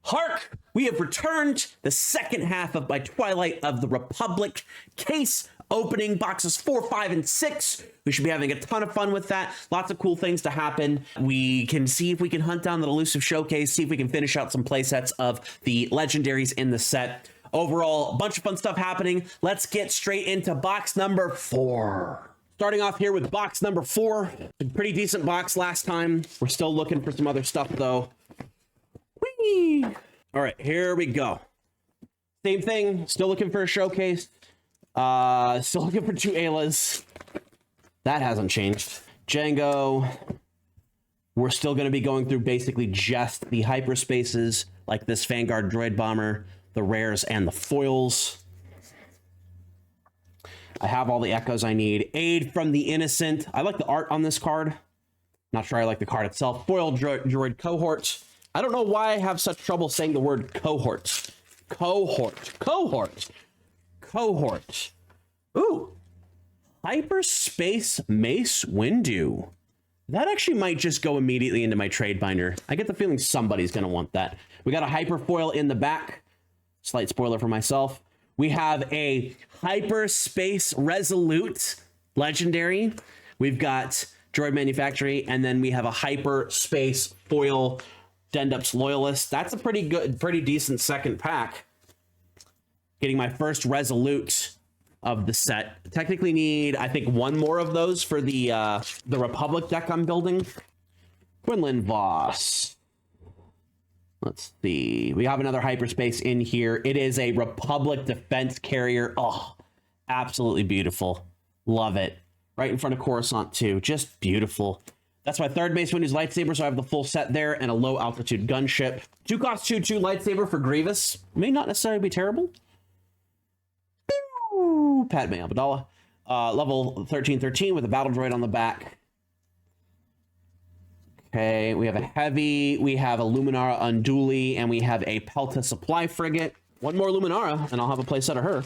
HARK, we have returned the second half of my Twilight of the Republic case opening, boxes 4, 5, and 6. We should be having a ton of fun with that. Lots of cool things to happen. We can see if we can hunt down the elusive showcase, see if we can finish out some playsets of the legendaries in the set. Overall, a bunch of fun stuff happening. Let's get straight into box number 4. Starting off here with box number 4. A pretty decent box last time. We're still looking for some other stuff though. Whee! All right, here we go. Same thing, still looking for a showcase. Still looking for 2 Aylas. That hasn't changed. Django. We're still going to be going through basically just the hyperspaces, like this Vanguard Droid Bomber, the rares, and the foils. I have all the echoes I need. Aid from the Innocent. I like the art on this card. Not sure I like the card itself. Foil droid cohort. I don't know why I have such trouble saying the word cohort. Cohort. Ooh. Hyperspace Mace Windu. That actually might just go immediately into my trade binder. I get the feeling somebody's going to want that. We got a hyper foil in the back. Slight spoiler for myself. We have a Hyperspace Resolute legendary. We've got Droid Manufactory, and then we have a Hyperspace foil Dendup's Loyalist. That's a pretty good, pretty decent second pack. Getting my first Resolute of the set. Technically need, I think, 1 more of those for the Republic deck I'm building. Quinlan Voss. Let's see. We have another hyperspace in here. It is a Republic defense carrier. Oh, absolutely beautiful. Love it. Right in front of Coruscant too. Just beautiful. That's my third Mace Windu's lightsaber, so I have the full set there and a low altitude gunship. 2 cost 2/2 lightsaber for Grievous. May not necessarily be terrible. Padme Amidala. Level 1313 with a battle droid on the back. Okay, we have a heavy, we have a Luminara Unduli, and we have a Pelta supply frigate. 1 more Luminara, and I'll have a playset of her.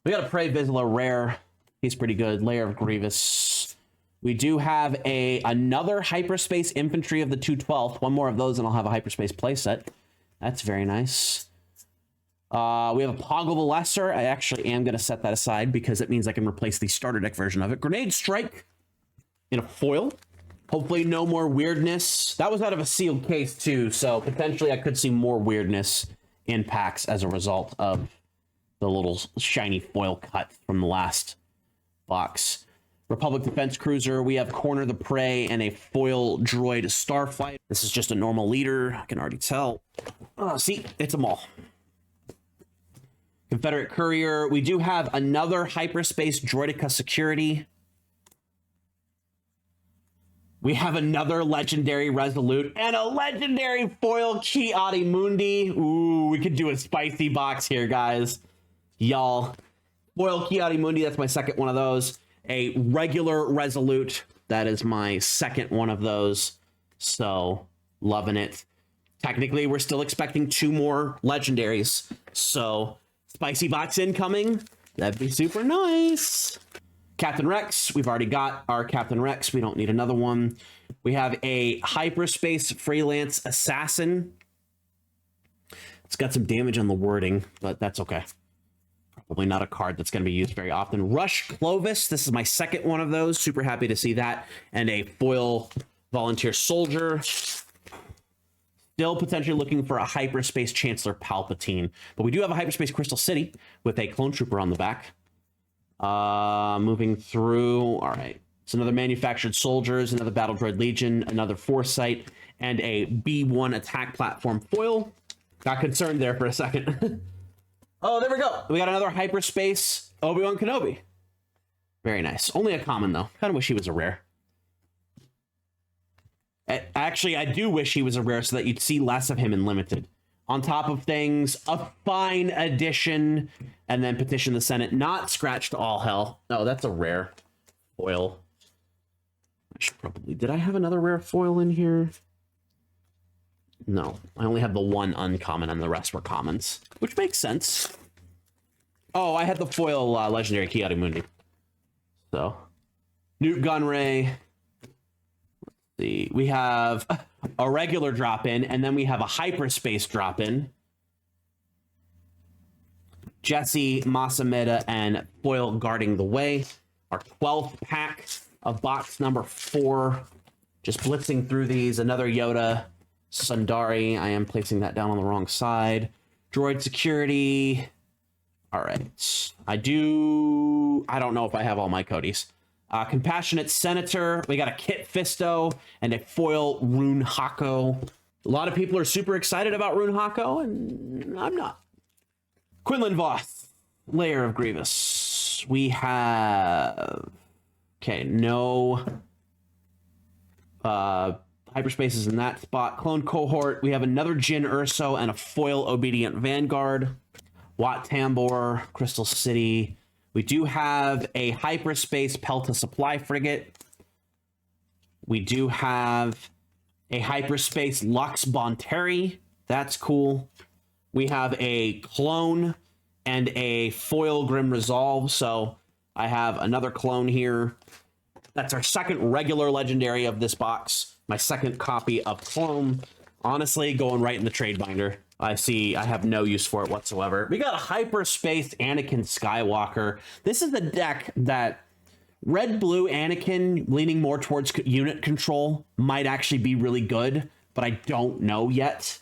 We got a Prey Vizsla rare. He's pretty good. Layer of Grievous. We do have another hyperspace infantry of the 212th. 1 more of those, and I'll have a hyperspace playset. That's very nice. We have a Poggle the Lesser. I actually am going to set that aside because it means I can replace the starter deck version of it. Grenade Strike in a foil. Hopefully no more weirdness. That was out of a sealed case too, so potentially I could see more weirdness in packs as a result of the little shiny foil cut from the last box. Republic Defense Cruiser. We have Corner the Prey and a foil droid Starfighter. This is just a normal leader. I can already tell. See, it's a mall. Confederate Courier. We do have another Hyperspace Droidica Security. We have another Legendary Resolute and a Legendary Foil Ki-Adi-Mundi. Ooh, we could do a spicy box here, guys. Y'all. Foil Ki-Adi-Mundi, that's my second one of those. A regular Resolute. That is my second one of those. So, loving it. Technically, we're still expecting 2 more Legendaries. So, spicy box incoming. That'd be super nice. Captain Rex. We've already got our Captain Rex. We don't need another one. We have a Hyperspace Freelance Assassin. It's got some damage on the wording, but that's okay. Probably not a card that's going to be used very often. Rush Clovis. This is my second one of those. Super happy to see that. And a foil Volunteer Soldier. Still potentially looking for a Hyperspace Chancellor Palpatine. But we do have a Hyperspace Crystal City with a Clone Trooper on the back. Moving through. All right. It's another Manufactured Soldiers, another Battle Droid Legion, another Foresight, and a B1 Attack Platform foil. Got concerned there for a second. Oh, there we go. We got another Hyperspace Obi-Wan Kenobi. Very nice. Only a common, though. Kind of wish he was a rare. Actually, I do wish he was a rare so that you'd see less of him in Limited. On top of things, a fine addition, and then Petition the Senate. Not Scratch to All Hell. No, that's a rare foil. I should probably... Did I have another rare foil in here? No, I only have the 1 uncommon and the rest were commons, which makes sense. Oh, I had the foil Legendary Ki-Adi-Mundi. So, Newt Gunray. Let's see. We have a regular drop-in, and then we have a hyperspace drop-in. Jesse, Masameda, and foil guarding the way. Our 12th pack of box number 4. Just blitzing through these. Another Yoda, Sundari. I am placing that down on the wrong side. Droid security. All right. I don't know if I have all my Codys. Compassionate Senator. We got a Kit Fisto and a foil Rune Hako. A lot of people are super excited about Rune Hako, and I'm not. Quinlan Voss, Layer of Grievous. We have... Okay, no hyperspaces in that spot. Clone Cohort. We have another Jin Urso and a foil Obedient Vanguard. Wat Tambor, Crystal City. We do have a hyperspace Pelta Supply Frigate. We do have a hyperspace Lux Bonteri. That's cool. We have a clone and a foil Grim Resolve. So I have another clone here. That's our second regular legendary of this box. My second copy of clone. Honestly, going right in the trade binder. I have no use for it whatsoever. We got a hyperspace Anakin Skywalker. This is the deck that red-blue Anakin leaning more towards unit control might actually be really good, but I don't know yet.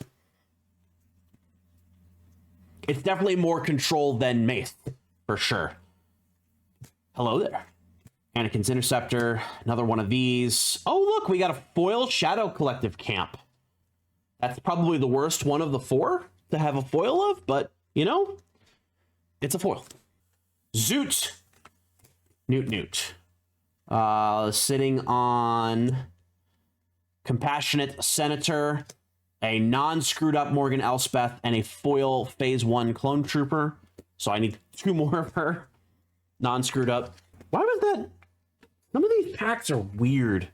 It's definitely more control than Mace, for sure. Hello there. Anakin's Interceptor, another one of these. Oh, look, we got a foil Shadow Collective Camp. That's probably the worst one of the 4 to have a foil of, but, you know, it's a foil. Zoot. Newt. Sitting on Compassionate Senator, a non-screwed up Morgan Elspeth, and a foil Phase 1 Clone Trooper. So I need 2 more of her. Non-screwed up. Why was that? Some of these packs are weird.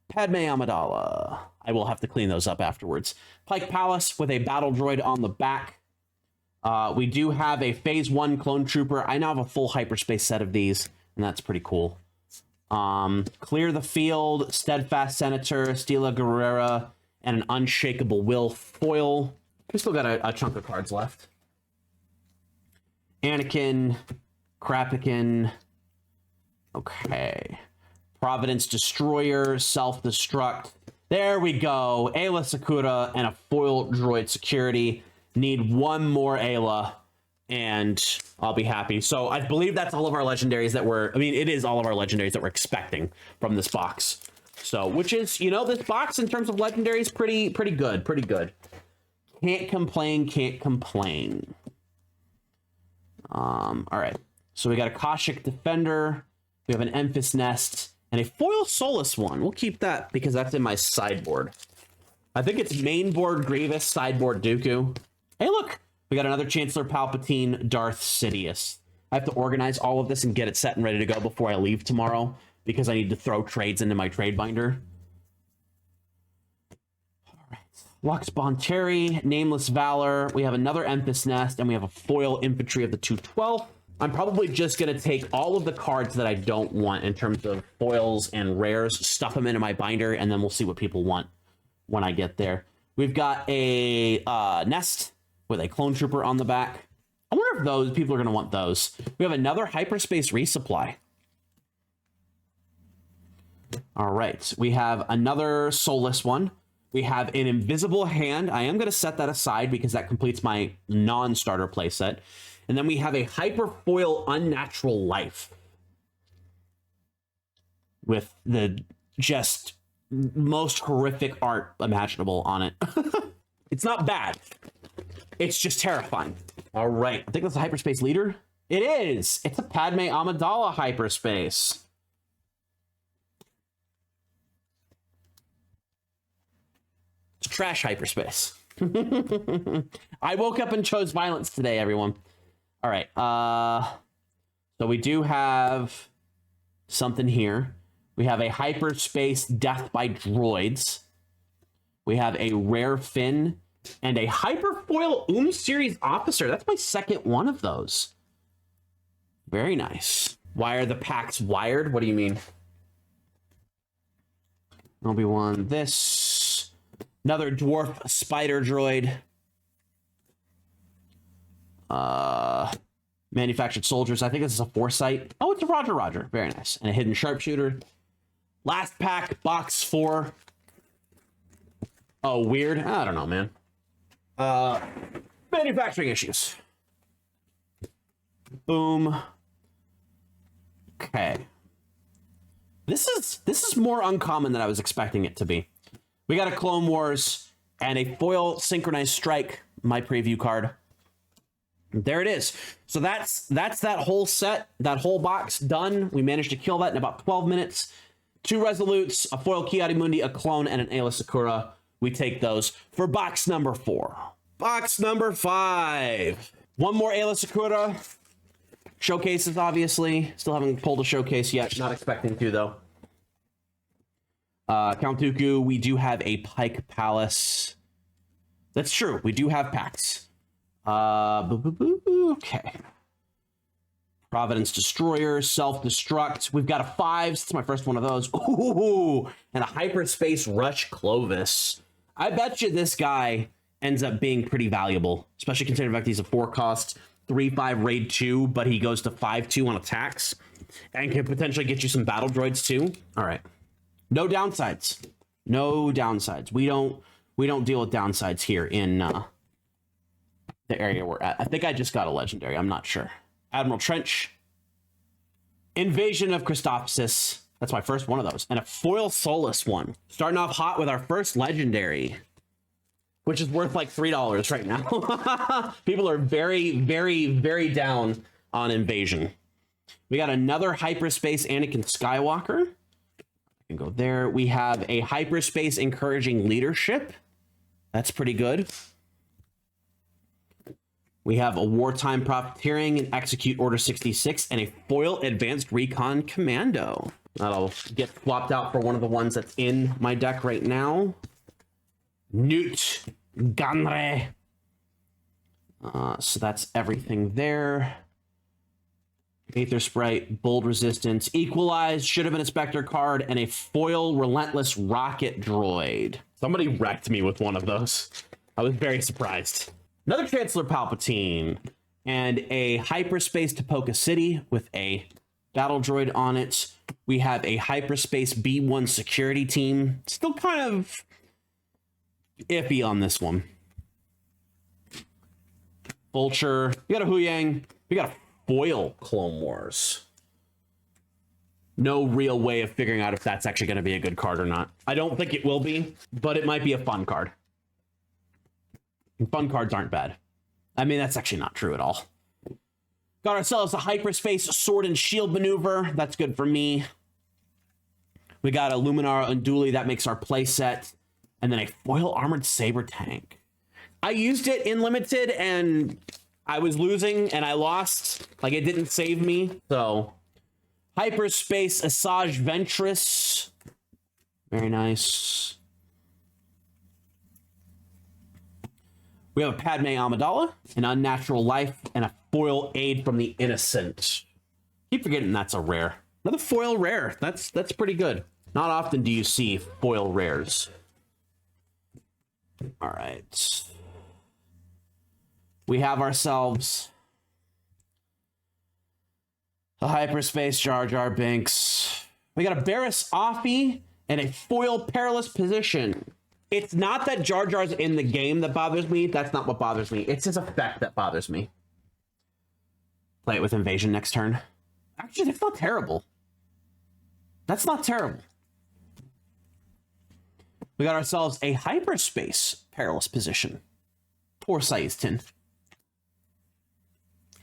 Padme Amidala. I will have to clean those up afterwards. Pike Palace with a battle droid on the back. We do have a Phase 1 Clone Trooper. I now have a full hyperspace set of these, and that's pretty cool. Clear the Field, Steadfast Senator, Stila Guerrera, and an Unshakable Will foil. We still got a chunk of cards left. Anakin, Krapikin. Okay. Providence Destroyer, Self-Destruct. There we go. Ayla Sakura and a foil droid security. Need 1 more Ayla, and I'll be happy. So I believe that's all of our legendaries that it is all of our legendaries that we're expecting from this box. So, which is, this box in terms of legendaries, pretty good. Can't complain. All right. So we got a Koshik Defender. We have an Emphas Nest. And a foil Solus one. We'll keep that because that's in my sideboard. I think it's main board Grievous, sideboard Dooku. Hey, look. We got another Chancellor Palpatine, Darth Sidious. I have to organize all of this and get it set and ready to go before I leave tomorrow because I need to throw trades into my trade binder. All right. Lux Bonteri, Nameless Valor. We have another Emphas Nest, and we have a foil Infantry of the 212. I'm probably just going to take all of the cards that I don't want in terms of foils and rares, stuff them into my binder, and then we'll see what people want when I get there. We've got a Nest with a Clone Trooper on the back. I wonder if those people are going to want those. We have another Hyperspace Resupply. All right. We have another Soulless one. We have an Invisible Hand. I am going to set that aside because that completes my non-starter playset. And then we have a Hyperfoil Unnatural Life with the just most horrific art imaginable on it. It's not bad. It's just terrifying. All right. I think that's a Hyperspace Leader. It is. It's a Padme Amidala Hyperspace. It's trash Hyperspace. I woke up and chose violence today, everyone. All right, so we do have something here. We have a Hyperspace Death by Droids. We have a Rare Finn and a Hyperfoil Series Officer. That's my second one of those. Very nice. Why are the packs wired? What do you mean? Obi-Wan, this. Another Dwarf Spider Droid. Manufactured soldiers. I think this is a foresight. Oh, it's a Roger Roger. Very nice. And a hidden sharpshooter. Last pack, box 4. Oh, weird. I don't know, man. Manufacturing issues. Boom. Okay. This is more uncommon than I was expecting it to be. We got a Clone Wars and a foil synchronized strike, my preview card. There it is. So that's that whole set, that whole box done. We managed to kill that in about 12 minutes. 2 Resolutes, a foil Ki-Adi-Mundi, a clone, and an Aayla Sakura. We take those for box number 4. Box number 5. One more Aayla Sakura. Showcases, obviously. Still haven't pulled a showcase yet. Not expecting to, though. Count Dooku, we do have a Pike Palace. That's true. We do have packs. Okay. Providence Destroyer, Self-Destruct. We've got a 5s. It's my first one of those. Ooh, and a Hyperspace Rush Clovis. I bet you this guy ends up being pretty valuable, especially considering the fact he's a 4-cost, 3/5 raid 2, but he goes to 5/2 on attacks and can potentially get you some battle droids too. All right. No downsides. No downsides. We don't deal with downsides here in the area we're at. I think I just got a legendary. I'm not sure. Admiral Trench. Invasion of Christophsis. That's my first one of those. And a foil Solus one. Starting off hot with our first legendary, which is worth like $3 right now. People are very, very, very down on Invasion. We got another Hyperspace Anakin Skywalker. I can go there. We have a Hyperspace Encouraging Leadership. That's pretty good. We have a Wartime Profiteering and Execute Order 66 and a foil Advanced Recon Commando. That'll get swapped out for one of the ones that's in my deck right now. Newt Gunray. So that's everything there. Aether Sprite, Bold Resistance, Equalized, should have been a Spectre card, and a foil Relentless Rocket Droid. Somebody wrecked me with one of those. I was very surprised. Another Chancellor Palpatine, and a Hyperspace Tapoka City with a battle droid on it. We have a Hyperspace B1 security team. Still kind of iffy on this one. Vulture. We got a Huyang. We got a foil Clone Wars. No real way of figuring out if that's actually going to be a good card or not. I don't think it will be, but it might be a fun card. Fun cards aren't bad. I mean, that's actually not true at all. Got ourselves a Hyperspace Sword and Shield Maneuver. That's good for me. We got a Luminara Unduli. That makes our play set. And then a foil Armored Saber Tank. I used it in Limited, and I was losing, and I lost. Like, it didn't save me. So, Hyperspace Asajj Ventress. Very nice. We have a Padme Amidala, an Unnatural Life, and a foil Aid from the Innocent. Keep forgetting that's a rare. Another foil rare. That's pretty good. Not often do you see foil rares. All right. We have ourselves a Hyperspace Jar Jar Binks. We got a Barriss Offee and a foil Perilous Position. It's not that Jar Jar's in the game that bothers me. That's not what bothers me. It's his effect that bothers me. Play it with Invasion next turn. Actually, that's not terrible. That's not terrible. We got ourselves a Hyperspace Perilous Position. Poor Saiztin.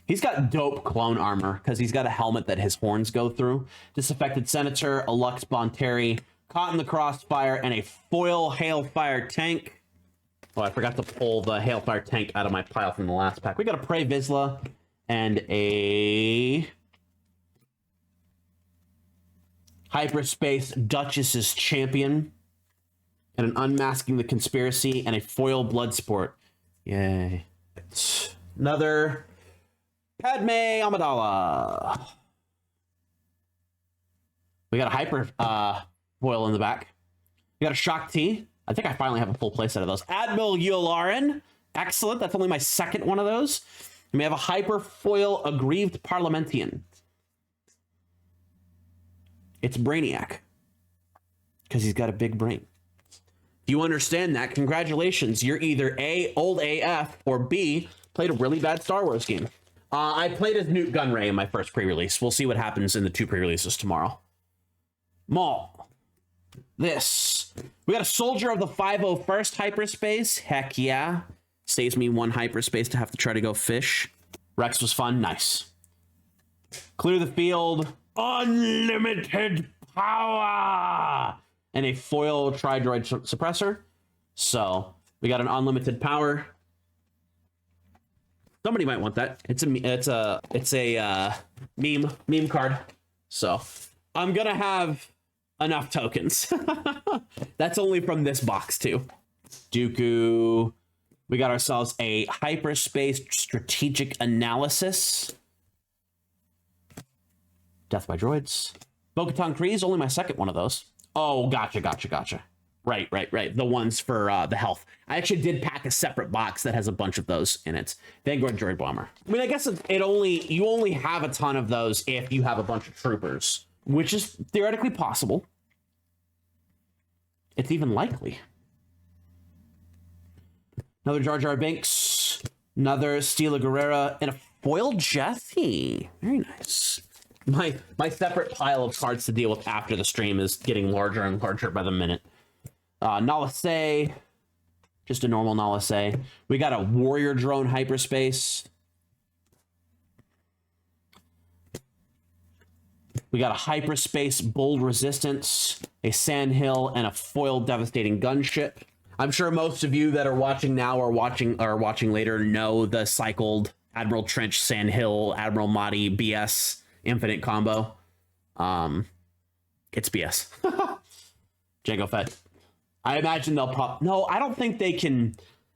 He's got dope clone armor because he's got a helmet that his horns go through. Disaffected Senator, a Lux Bonteri, Caught in the Crossfire, and a foil Hailfire Tank. Oh, I forgot to pull the Hailfire Tank out of my pile from the last pack. We got a Prey Vizsla and a Hyperspace Duchess's Champion and an Unmasking the Conspiracy and a foil Bloodsport. Yay. Another Padme Amidala. We got a Hyper foil in the back. We got a Shock T. I think I finally have a full playset of those. Admiral Yularen. Excellent. That's only my second one of those. And we have a hyperfoil aggrieved parliamentian. It's Brainiac. Because he's got a big brain. If you understand that, congratulations. You're either A, old AF, or B, played a really bad Star Wars game. I played as Newt Gunray in my first pre-release. We'll see what happens in the 2 pre-releases tomorrow. Maul. This. We got a Soldier of the 501st hyperspace. Heck yeah. Saves me 1 hyperspace to have to try to go fish. Rex was fun. Nice. Clear the field. Unlimited power. And a foil Tri-Droid suppressor. So we got an unlimited power. Somebody might want that. It's a meme card. So I'm gonna have enough tokens. That's only from this box too. Dooku. We got ourselves a hyperspace strategic analysis. Death by droids. Bo-Katan Kryze, only my second one of those. Oh, gotcha. Right. The ones for the health. I actually did pack a separate box that has a bunch of those in it. Vanguard Droid Bomber. I mean, I guess you only have a ton of those if you have a bunch of troopers, which is theoretically possible. It's even likely. Another Jar Jar Binks, another Stila Guerrera, and a foil Jesse. Very nice. My separate pile of cards to deal with after the stream is getting larger and larger by the minute. Nala Se, just a normal Nala Se. We got a Warrior Drone Hyperspace. We got a Hyperspace Bold Resistance, a Sandhill, and a foil Devastating Gunship. I'm sure most of you that are watching now or watching later know the cycled Admiral Trench, Sandhill, Admiral Mahdi BS infinite combo. It's BS. Jango Fett. I imagine they'll no, I don't think they can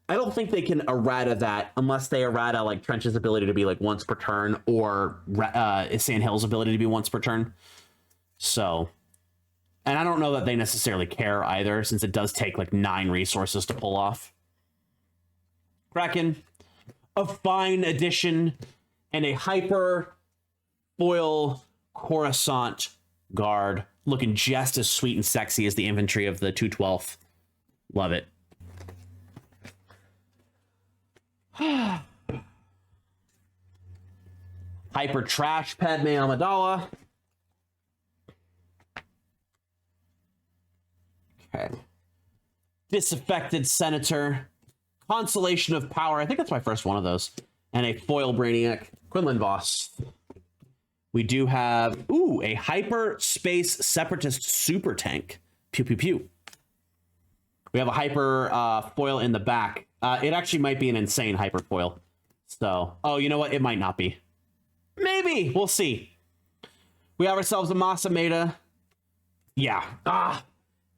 errata that unless they errata like Trench's ability to be like once per turn or Sandhill's ability to be once per turn. So, and I don't know that they necessarily care either, since it does take like 9 resources to pull off. Kraken, a fine addition, and a hyper foil Coruscant guard, looking just as sweet and sexy as the infantry of the 212th. Love it. Hyper trash Padme Amidala. Okay. Disaffected Senator. Consolation of Power. I think that's my first one of those. And a foil Brainiac. Quinlan Voss. We do have, a Hyperspace Separatist Super Tank. Pew, pew, pew. We have a Hyper foil in the back. It actually might be an insane Hyper foil. So, you know what? It might not be. Maybe. We'll see. We have ourselves a Masameda. Yeah.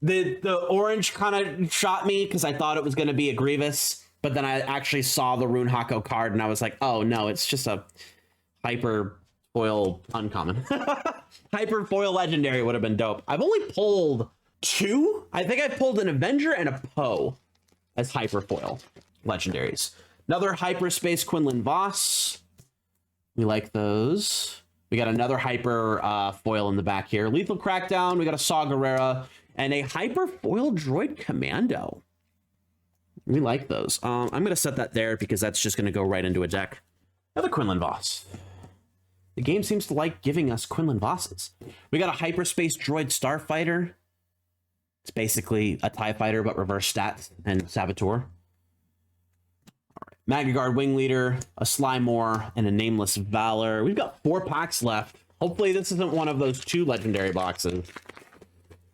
The orange kind of shot me because I thought it was going to be a Grievous. But then I actually saw the Rune Hako card and I was like, oh, no, it's just a Hyper foil uncommon. Hyper foil legendary would have been dope. I've only pulled 2. I think I pulled an Avenger and a Poe as hyper foil legendaries. Another hyperspace Quinlan Voss. We like those. We got another hyper foil in the back here. Lethal Crackdown. We got a Saw Gerrera and a hyper foil Droid Commando. We like those. I'm going to set that there because that's just going to go right into a deck. Another Quinlan Voss. The game seems to like giving us Quinlan Vosses. We got a Hyperspace Droid Starfighter. It's basically a TIE Fighter, but reverse stats and Saboteur. All right. Magagard Wing Leader, a Slymore, and a Nameless Valor. We've got 4 packs left. Hopefully this isn't one of those 2 legendary boxes.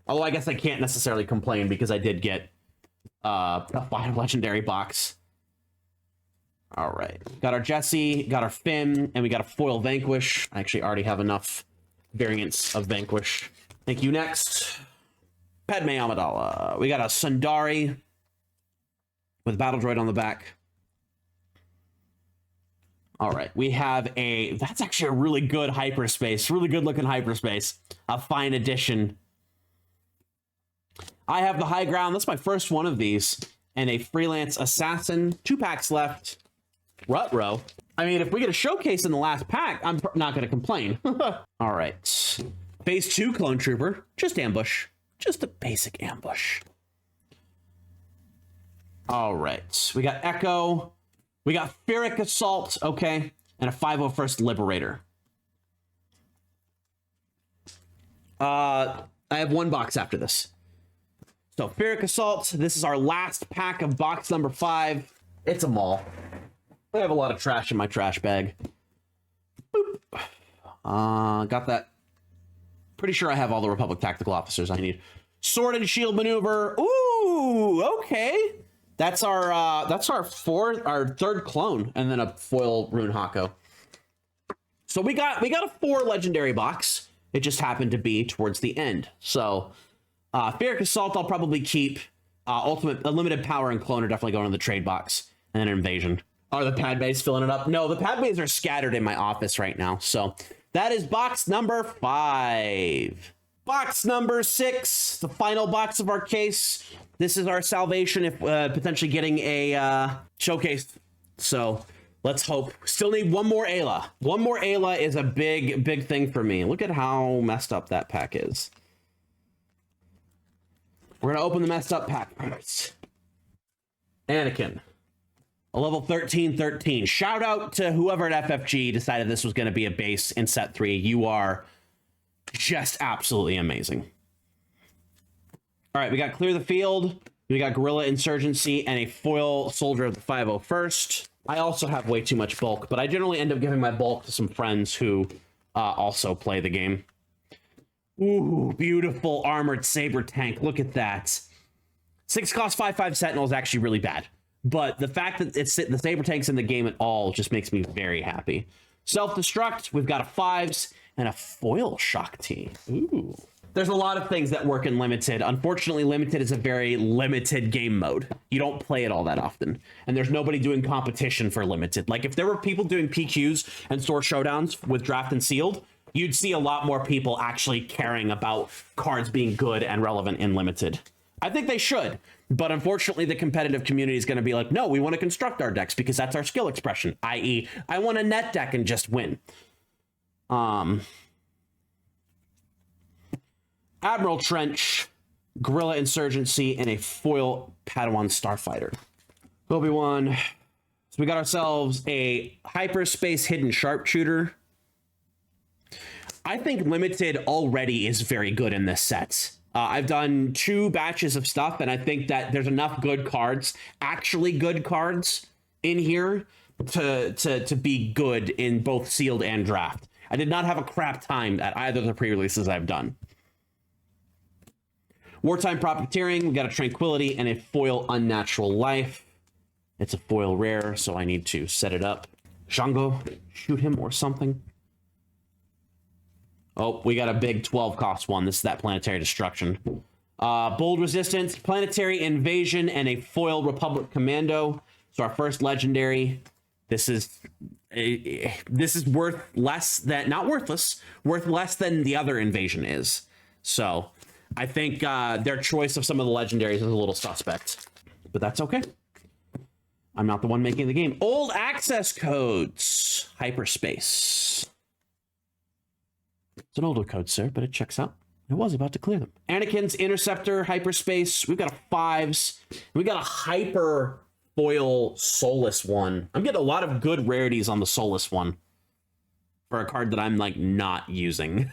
Although I guess I can't necessarily complain because I did get a 5 legendary box. All right, got our Jesse, got our Finn, and we got a foil Vanquish. I actually already have enough variants of Vanquish. Thank you. Next, Padme Amidala. We got a Sundari with Battle Droid on the back. All right, we have that's actually a really good hyperspace, really good looking hyperspace. A fine addition. I have the High Ground. That's my first one of these. And a Freelance Assassin. 2 packs left. Rutro. I mean, if we get a showcase in the last pack, I'm not going to complain. All right. Phase 2 Clone Trooper. Just ambush. Just a basic ambush. All right. We got Echo. We got Ferric Assault. Okay. And a 501st Liberator. I have one box after this. So Ferric Assault. This is our last pack of box number 5. It's a mall. I have a lot of trash in my trash bag. Boop. Got that. Pretty sure I have all the Republic Tactical Officers I need. Sword and Shield Maneuver. Ooh, okay. That's our third clone, and then a foil Rune Hako. So we got a 4 legendary box. It just happened to be towards the end. So Ferric Assault I'll probably keep. Limited Power and Clone are definitely going in the trade box. And then Invasion. Are the pad bays filling it up? No, the pad bays are scattered in my office right now. So that is box number 5. Box number 6, the final box of our case. This is our salvation if potentially getting a showcase. So let's hope. Still need one more Ayla. One more Ayla is a big thing for me. Look at how messed up that pack is. We're going to open the messed up pack first. Anakin. A level 13. Shout out to whoever at FFG decided this was going to be a base in set 3. You are just absolutely amazing. All right, we got Clear the Field. We got Guerrilla Insurgency and a foil Soldier of the 501st. I also have way too much bulk, but I generally end up giving my bulk to some friends who also play the game. Ooh, beautiful armored saber tank. Look at that. 6 cost 5/5 Sentinel is actually really bad. But the fact that the saber tank's in the game at all just makes me very happy. Self-destruct, we've got a 5s and a foil Shock T. Ooh. There's a lot of things that work in Limited. Unfortunately, Limited is a very limited game mode. You don't play it all that often. And there's nobody doing competition for Limited. Like, if there were people doing PQs and store showdowns with Draft and Sealed, you'd see a lot more people actually caring about cards being good and relevant in Limited. I think they should. But unfortunately, the competitive community is going to be like, no, we want to construct our decks because that's our skill expression, i.e., I want a net deck and just win. Admiral Trench, Guerrilla Insurgency, and a foil Padawan Starfighter. Obi-Wan. So we got ourselves a Hyperspace Hidden Sharpshooter. I think Limited already is very good in this set. I've done 2 batches of stuff, and I think that there's enough good cards, actually good cards, in here to be good in both Sealed and Draft. I did not have a crap time at either of the pre-releases I've done. Wartime Profiteering, we got a Tranquility and a foil Unnatural Life. It's a foil rare, so I need to set it up. Shango, shoot him or something. Oh, we got a big 12 cost one. This is that Planetary Destruction. Bold Resistance, Planetary Invasion, and a foil Republic Commando. So our first legendary. This is worth less than, not worthless, worth less than the other invasion is. So I think their choice of some of the legendaries is a little suspect, but that's okay. I'm not the one making the game. Old access codes, Hyperspace. It's an older code, sir, but it checks out. I was about to clear them. Anakin's Interceptor, Hyperspace. We've got a 5s. We got a Hyper foil Soulless one. I'm getting a lot of good rarities on the Soulless one for a card that I'm like not using.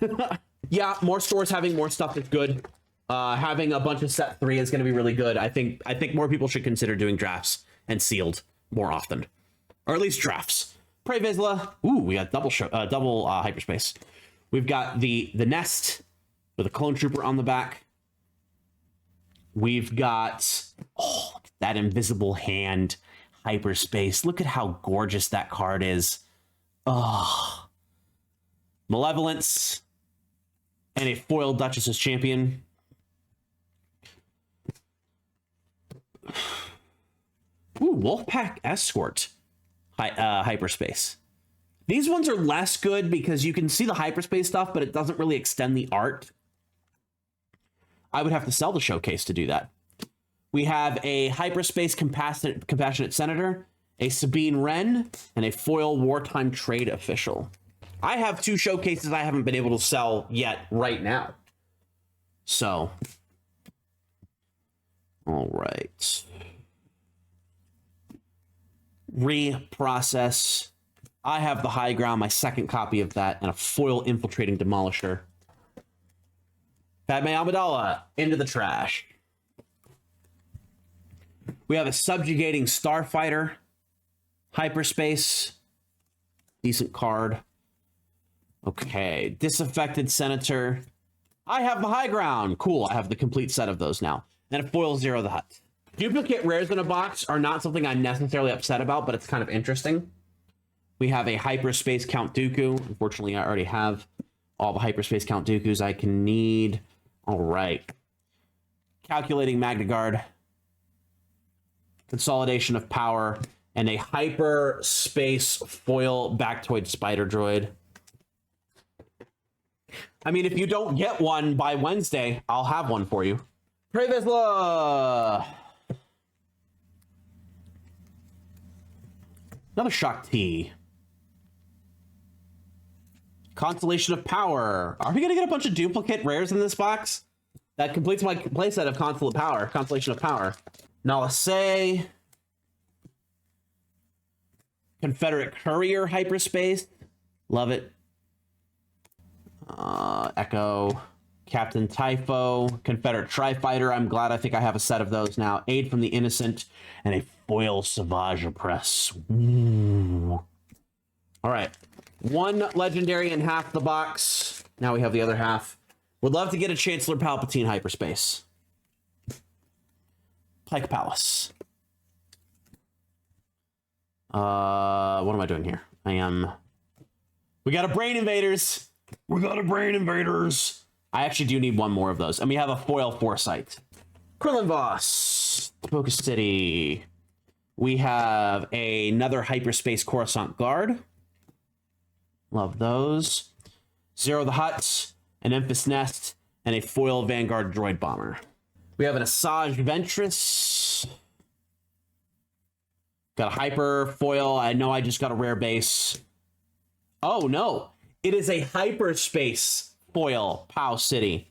Yeah, more stores having more stuff is good. Having a bunch of set 3 is going to be really good. I think more people should consider doing drafts and sealed more often, or at least drafts. Prey Vizsla. Ooh, we got double Hyperspace. We've got the Nest with a Clone Trooper on the back. We've got, oh, that Invisible Hand Hyperspace. Look at how gorgeous that card is. Oh. Malevolence and a foil Duchess's Champion. Ooh, Wolfpack Escort Hyperspace. These ones are less good because you can see the hyperspace stuff, but it doesn't really extend the art. I would have to sell the showcase to do that. We have a hyperspace compassionate senator a Sabine Wren, and a foil wartime trade official. I have 2 showcases I haven't been able to sell yet right now. So, all right. Reprocess. I have the high ground, my second copy of that, and a foil infiltrating demolisher. Padme Amidala into the trash. We have a subjugating starfighter, hyperspace, decent card. Okay, disaffected senator. I have the high ground. Cool, I have the complete set of those now. And a foil Zero the Hutt. Duplicate rares in a box are not something I'm necessarily upset about, but it's kind of interesting. We have a hyperspace Count Dooku. Unfortunately, I already have all the hyperspace Count Dookus I can need. All right. Calculating Magna Guard. Consolidation of Power. And a hyperspace foil Bactoid Spider Droid. I mean, if you don't get one by Wednesday, I'll have one for you. Previsla! Another Shock T. Constellation of Power. Are we going to get a bunch of duplicate rares in this box? That completes my playset of Constellation of Power. Nalase. Confederate Courier Hyperspace. Love it. Echo. Captain Typho. Confederate Tri-Fighter. I'm glad. I think I have a set of those now. Aid from the Innocent. And a foil Savage Press. Ooh. All right. 1 legendary in half the box. Now we have the other half. Would love to get a Chancellor Palpatine hyperspace. Pike Palace. What am I doing here? We got a Brain Invaders. We got a Brain Invaders. I actually do need 1 more of those. And we have a foil Foresight. Krillin Voss. Focus City. We have another hyperspace Coruscant Guard. Love those. Zero the Hutt, an Emphas Nest, and a foil Vanguard Droid Bomber. We have an Asajj Ventress. Got a Hyper Foil. I know I just got a rare base. Oh, no. It is a Hyperspace Foil POW City.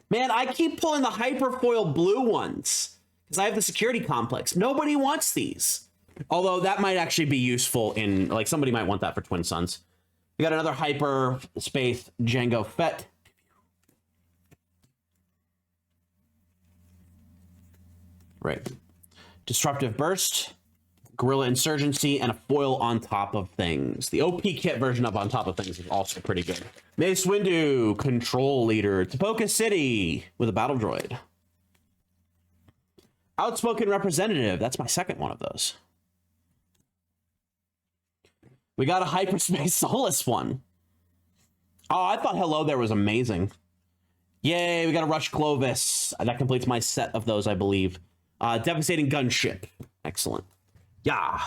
Man, I keep pulling the Hyper Foil blue ones because I have the Security Complex. Nobody wants these. Although that might actually be useful in, like, somebody might want that for Twin Suns. We got another hyperspace Jango Fett. Right. Disruptive Burst, Guerrilla Insurgency, and a foil on top of things. The OP kit version of on top of things is also pretty good. Mace Windu, Control Leader. Tipoca City with a Battle Droid. Outspoken Representative. That's my second one of those. We got a Hyperspace Solace one. Oh, I thought Hello There was amazing. Yay, we got a Rush Clovis. That completes my set of those, I believe. Devastating Gunship. Excellent. Yeah.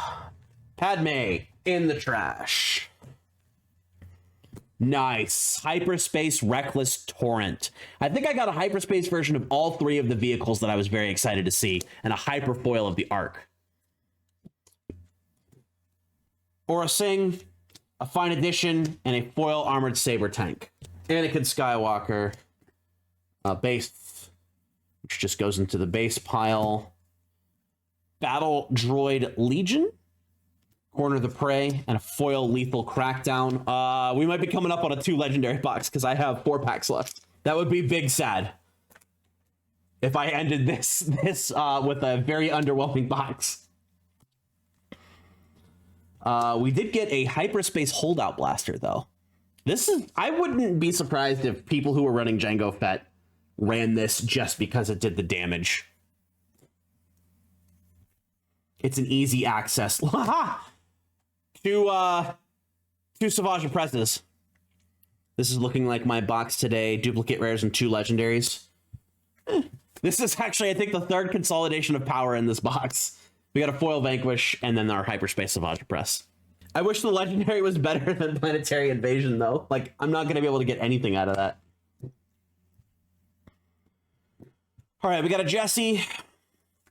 Padme in the trash. Nice. Hyperspace Reckless Torrent. I think I got a Hyperspace version of all 3 of the vehicles that I was very excited to see, and a Hyperfoil of the ARC. Or a Sing, a Fine Edition, and a foil Armored Saber Tank. Anakin Skywalker. Base, which just goes into the base pile. Battle Droid Legion. Corner of the Prey, and a foil Lethal Crackdown. We might be coming up on a 2 legendary box because I have 4 packs left. That would be big sad if I ended this with a very underwhelming box. We did get a Hyperspace Holdout Blaster, though. I wouldn't be surprised if people who were running Jango Fett ran this just because it did the damage. It's an easy access. Two Savage Presses. This is looking like my box today. Duplicate rares and 2 legendaries. This is actually, I think, the 3rd consolidation of power in this box. We got a foil Vanquish, and then our Hyperspace Savage Press. I wish the legendary was better than Planetary Invasion, though. Like, I'm not going to be able to get anything out of that. All right, we got a Jesse.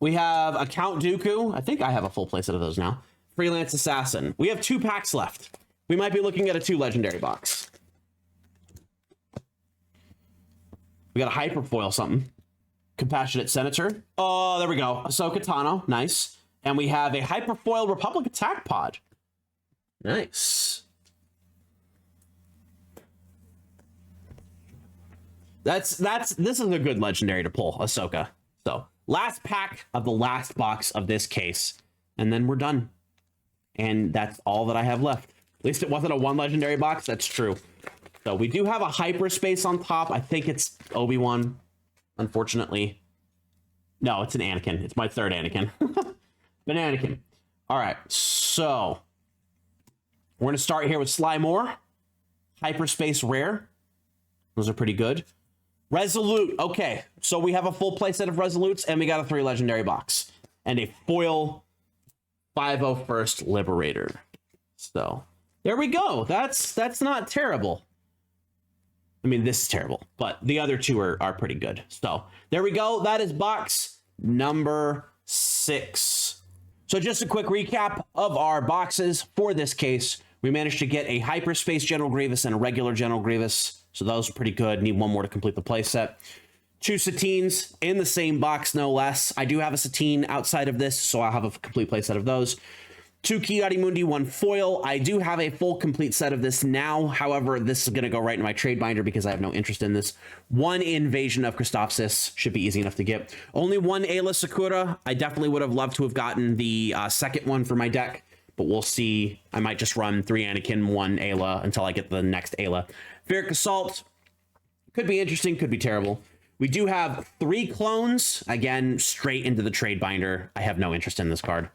We have a Count Dooku. I think I have a full playset of those now. Freelance Assassin. We have 2 packs left. We might be looking at a 2 legendary box. We got a hyper foil something. Compassionate Senator. Oh, there we go. Ahsoka Tano. Nice. And we have a hyper foil Republic Attack Pod. Nice. This is a good legendary to pull, Ahsoka. So, last pack of the last box of this case, and then we're done. And that's all that I have left. At least it wasn't a 1 legendary box. That's true. So we do have a hyperspace on top. I think it's Obi-Wan, unfortunately. No, it's an Anakin. It's my 3rd Anakin. But Anakin. All right, so we're going to start here with Sly Moore. Hyperspace rare. Those are pretty good. Resolute. Okay, so we have a full play set of Resolutes, and we got a 3 legendary box. And a foil 501st Liberator. So there we go. That's not terrible. I mean, this is terrible, but the other 2 are pretty good. So there we go. That is box number 6. So just a quick recap of our boxes for this case. We managed to get a hyperspace General Grievous and a regular General Grievous. So those are pretty good. Need 1 more to complete the playset. 2 Satines in the same box, no less. I do have a Satine outside of this, so I'll have a complete playset of those. 2 Ki-Adi-Mundi, 1 foil. I do have a full complete set of this now. However, this is going to go right in my trade binder because I have no interest in this. 1 Invasion of Christophsis. Should be easy enough to get. Only 1 Ayla Sakura. I definitely would have loved to have gotten the second one for my deck, but we'll see. I might just run 3 Anakin, 1 Ayla until I get the next Ayla. Ferric Assault. Could be interesting, could be terrible. We do have 3 clones. Again, straight into the trade binder. I have no interest in this card.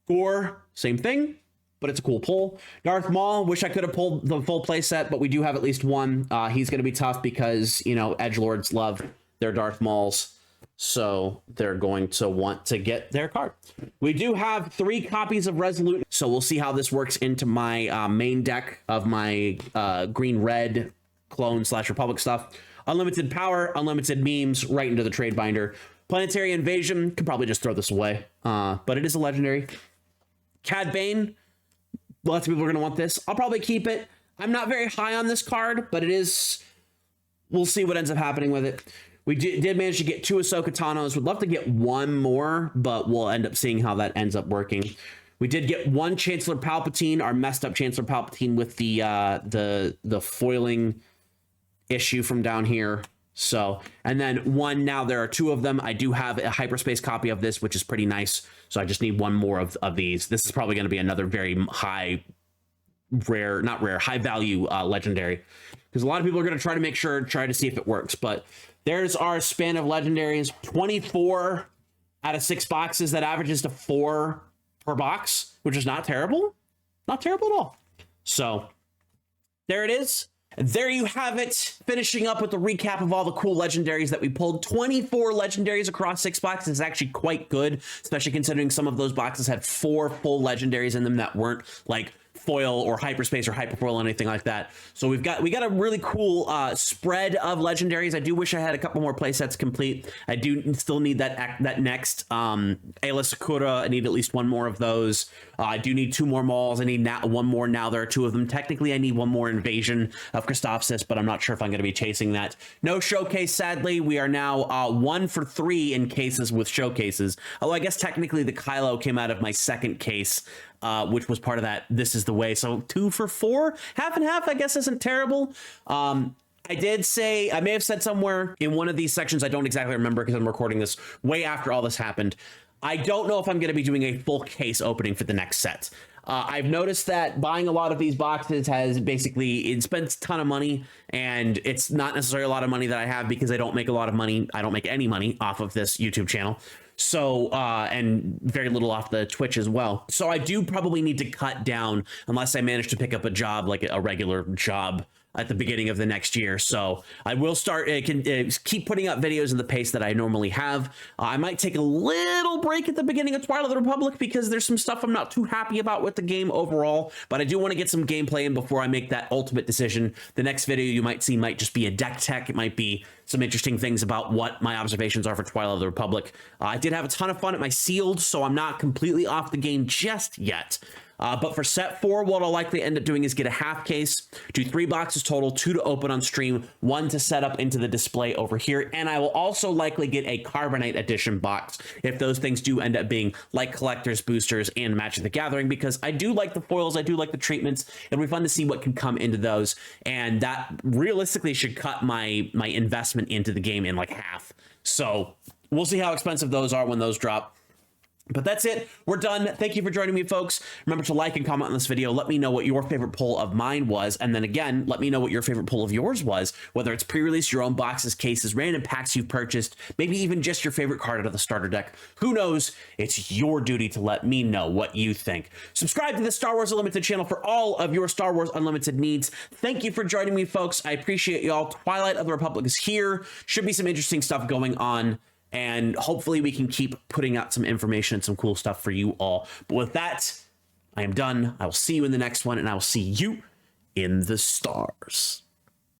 Gore, same thing, but it's a cool pull. Darth Maul, wish I could have pulled the full playset, but we do have at least 1. He's going to be tough because, you know, edgelords love their Darth Mauls, so they're going to want to get their card. We do have 3 copies of Resolute, so we'll see how this works into my main deck of my green-red clone / Republic stuff. Unlimited power, unlimited memes, right into the trade binder. Planetary Invasion, could probably just throw this away, but it is a legendary. Cad Bane, lots of people are going to want this. I'll probably keep it. I'm not very high on this card, but it is... We'll see what ends up happening with it. We did manage to get 2 Ahsoka Tanos. Would love to get 1 more, but we'll end up seeing how that ends up working. We did get 1 Chancellor Palpatine, our messed up Chancellor Palpatine with the foiling issue from down here. So, and then 1, now there are 2 of them. I do have a hyperspace copy of this, which is pretty nice. So I just need 1 more of these. This is probably going to be another very high value legendary, because a lot of people are going to try to see if it works. But there's our span of legendaries. 24 out of 6 boxes. That averages to 4 per box, which is not terrible. Not terrible at all. So there it is. There you have it. Finishing up with the recap of all the cool legendaries that we pulled. 24 legendaries across 6 boxes is actually quite good, especially considering some of those boxes had 4 full legendaries in them that weren't like foil or hyperspace or hyperfoil or anything like that. So we got a really cool spread of legendaries. I do wish I had a couple more playsets complete. I do still need that next Ayla Sakura. I need at least 1 more of those. I do need 2 more Mauls. I need 1 more now. There are 2 of them. Technically, I need 1 more Invasion of Christophsis, but I'm not sure if I'm going to be chasing that. No showcase, sadly. We are now 1 for 3 in cases with showcases. Although I guess technically the Kylo came out of my second case, which was part of that This Is the Way. So 2 for 4, half and half, I guess isn't terrible. I did say, I may have said somewhere in one of these sections, I don't exactly remember because I'm recording this way after all this happened. I don't know if I'm going to be doing a full case opening for the next set. I've noticed that buying a lot of these boxes has basically, it spends a ton of money, and it's not necessarily a lot of money that I have because I don't make a lot of money. I don't make any money off of this YouTube channel. So, and very little off the Twitch as well. So I do probably need to cut down unless I manage to pick up a job, like a regular job, at the beginning of the next year. So I will start, keep putting up videos in the pace that I normally have. I might take a little break at the beginning of Twilight of the Republic because there's some stuff I'm not too happy about with the game overall, but I do want to get some gameplay in before I make that ultimate decision. The next video you might see might just be a deck tech. It might be some interesting things about what my observations are for Twilight of the Republic. I did have a ton of fun at my sealed, so I'm not completely off the game just yet. But for set 4, what I'll likely end up doing is get a half case, do 3 boxes total, 2 to open on stream, 1 to set up into the display over here, and I will also likely get a Carbonite edition box if those things do end up being like collectors, boosters, and Magic the Gathering, because I do like the foils, I do like the treatments. It'll be fun to see what can come into those, and that realistically should cut my investment into the game in like half. So we'll see how expensive those are when those drop. But that's it. We're done. Thank you for joining me, folks. Remember to like and comment on this video. Let me know what your favorite pull of mine was. And then again, let me know what your favorite pull of yours was, whether it's pre-release, your own boxes, cases, random packs you've purchased, maybe even just your favorite card out of the starter deck. Who knows? It's your duty to let me know what you think. Subscribe to the Star Wars Unlimited channel for all of your Star Wars Unlimited needs. Thank you for joining me, folks. I appreciate y'all. Twilight of the Republic is here. Should be some interesting stuff going on. And hopefully we can keep putting out some information and some cool stuff for you all. But with that, I am done. I will see you in the next one, and I will see you in the stars.